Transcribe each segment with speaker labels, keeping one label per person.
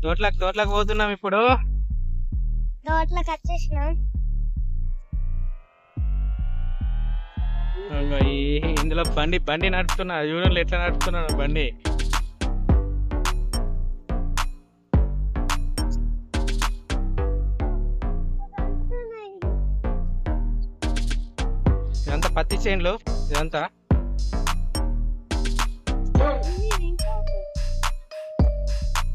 Speaker 1: తోటలకు పోతున్నాం ఇప్పుడు.
Speaker 2: తోటలకు వచ్చేసినాం.
Speaker 1: ఇందులో బండి నడుపుతున్నా, యూనియన్లు ఎట్లా నడుపుతున్నాను బండి. ఇదంతా పత్తి చేనులు, ఇదంతా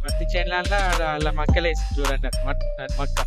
Speaker 1: పత్తి చేనుల అలా మక్కలేసి చూడండి, మక్క.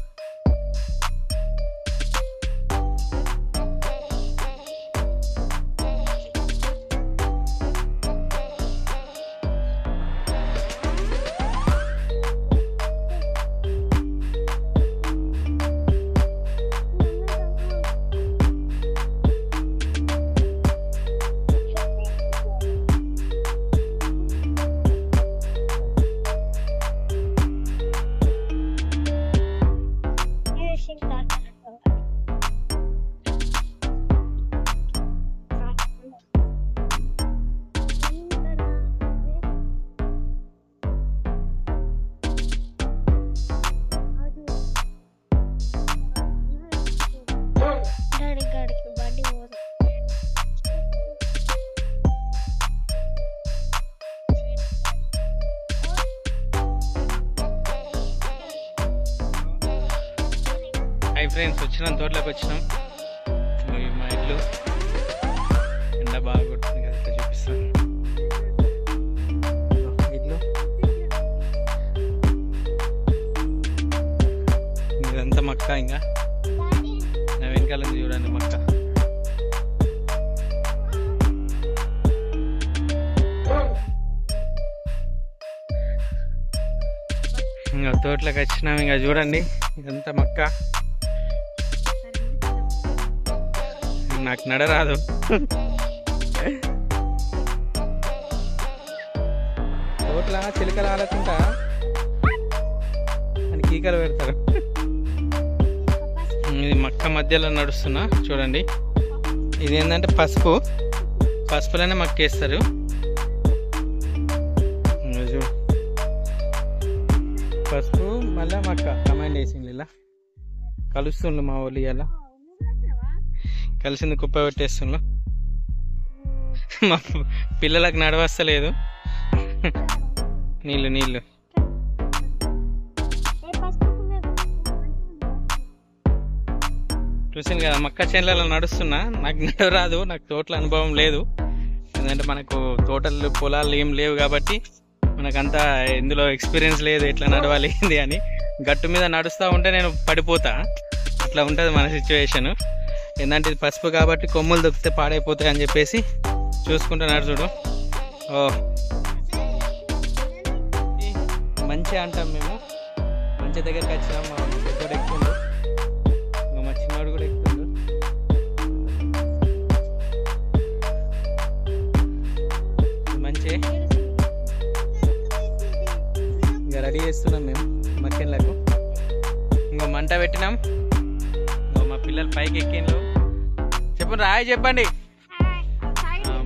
Speaker 1: హై ఫ్రెండ్స్, వచ్చినాం, తోటలోకి వచ్చినాం. మా ఇల్లు ఎండ బాగా కొడుతుంది కదా, ఇట్లా చూపిస్తాను. ఇల్లు ఇదంతా మక్క. ఇంకా నా వెనకాల చూడండి మక్క. ఇంకా తోటలోకి వచ్చినాం. ఇంకా చూడండి, ఇదంతా మక్క. నాకు నడరాదు. తోటలా చిలకలు ఆడకుండా అని కీకలు పెడతారు. ఇది మక్క మధ్యలో నడుస్తున్నా, చూడండి. ఇది ఏంటంటే పసుపులోనే మక్కేస్తారు. పసుపు మళ్ళీ మక్క కమాండ్ వేసింది, ఇలా కలుస్తుండ్రు మా వాళ్ళు. ఇలా కలిసింది కుప్ప పెట్టేస్తుండ్రు. మా పిల్లలకు నడవస్తలేదు. నీళ్ళు చూసాను కదా, మక్క చేనులలో నడుస్తున్నా. నాకు నడవరాదు, నాకు తోటల అనుభవం లేదు. ఎందుకంటే మనకు తోటలు పొలాలు ఏం లేవు కాబట్టి మనకంతా ఇందులో ఎక్స్పీరియన్స్ లేదు, ఎట్లా నడవాలి ఏంది అని. గట్టు మీద నడుస్తూ ఉంటే నేను పడిపోతా, అట్లా ఉంటుంది మన సిచ్యువేషన్. ఏంటంటే ఇది పసుపు కాబట్టి కొమ్ములు దొక్కితే పాడైపోతాయి అని చెప్పేసి చూసుకుంటూ నడుచుడు. ఓ మంచిగా అంటాం మేము. మంచి దగ్గరికి వచ్చినాం. మా పెద్దోడు ఎక్కుతుండు, మా చిన్నోడు కూడా ఎక్కుతుండు. మంచి ఇంకా రెడీ చేస్తున్నాం మేము మక్కెన్లకు. ఇంకో మంట పెట్టినాం. ఇంకో మా పిల్లలు పైకి ఎక్కిండ్రు. చెప్పండి, రాయి చెప్పండి.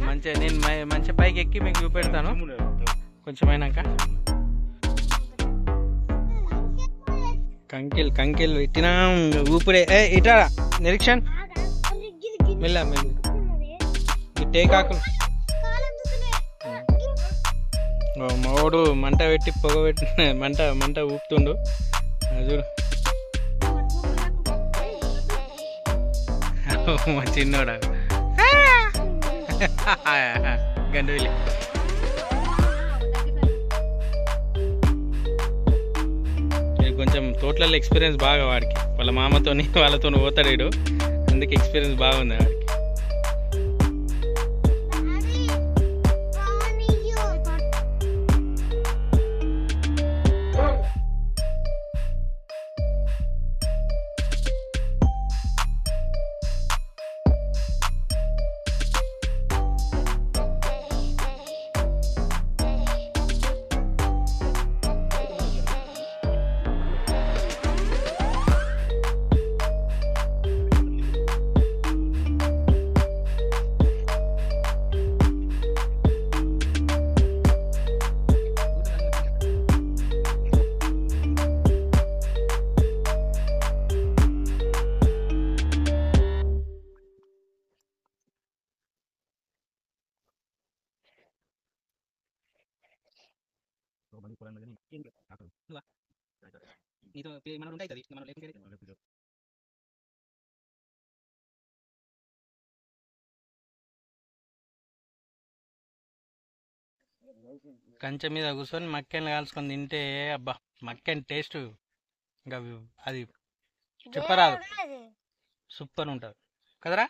Speaker 1: మంచిగా నేను మంచి పైకి ఎక్కి మీకు చూపెడతాను కొంచెం అయినాక. కంకిల్ పెట్టినాం. ఊపిరే ఇటా నిరీక్షణ్ మెల్ల టేకాకులు. మావాడు మంట పెట్టి పొగ పెట్టి మంట ఊపుతుండు చూడు. మా చిన్నోడా గండవిలి. కొంచెం తోటలలో ఎక్స్పీరియన్స్ బాగా వాడికి. వాళ్ళ మామతోని వాళ్ళతో పోతాడు వీడు, అందుకే ఎక్స్పీరియన్స్ బాగుంది వాడికి. కంచె మీద కూర్చొని మక్కెన్లు కాల్చుకొని తింటే అబ్బా మక్కెన్ టేస్ట్ ఇంకా అది చెప్పరాదు, సూపర్ ఉంటుంది కదరా.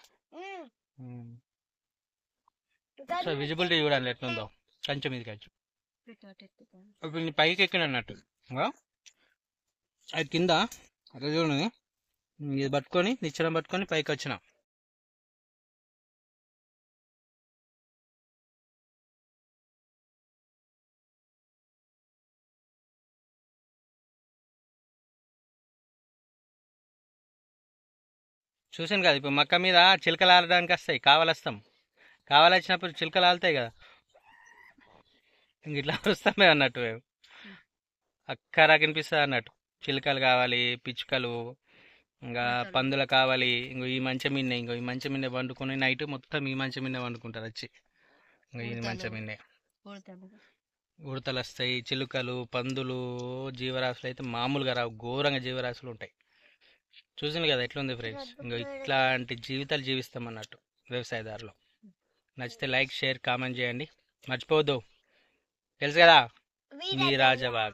Speaker 1: సో విజిబిలిటీ చూడాలి ఎట్లుందో కంచె మీదకి వచ్చి. ఇప్పుడు నీ పైకి ఎక్కిన అన్నట్టు అది కింద అట్లా చూడండి, ఇది పట్టుకొని నిచ్చెన పట్టుకొని పైకి వచ్చిన. చూసాను కదా ఇప్పుడు మక్క మీద చిలకలు ఆడడానికి వస్తాయి, కావాలొస్తాం, కావాలొచ్చినప్పుడు చిలకలు ఆలుతాయి కదా, ఇంక ఇట్లా వస్తామే అన్నట్టు మేము అక్కరా కనిపిస్తుంది అన్నట్టు. చిలకలు కావాలి, పిచ్చుకలు, ఇంకా పందులు కావాలి. ఇంకో ఈ మంచం మిన్నే, ఇంకో ఈ మంచం మిన్నే వండుకొని నైట్ మొత్తం ఈ మంచం మిన్నే వండుకుంటారు వచ్చి. ఇంకా ఈ మంచం మిన్నే ఉడతలు వస్తాయి, చిలుకలు, పందులు, జీవరాశులు అయితే మామూలుగా రావు, ఘోరంగా జీవరాశులు ఉంటాయి. చూసింది కదా ఎట్లుంది ఫ్రెండ్స్. ఇంకా ఇట్లాంటి జీవితాలు జీవిస్తాం అన్నట్టు వ్యవసాయదారులు. నచ్చితే లైక్, షేర్, కామెంట్ చేయండి, మర్చిపోవద్దు. తెలుసు కదా మీ రాజబాగ్.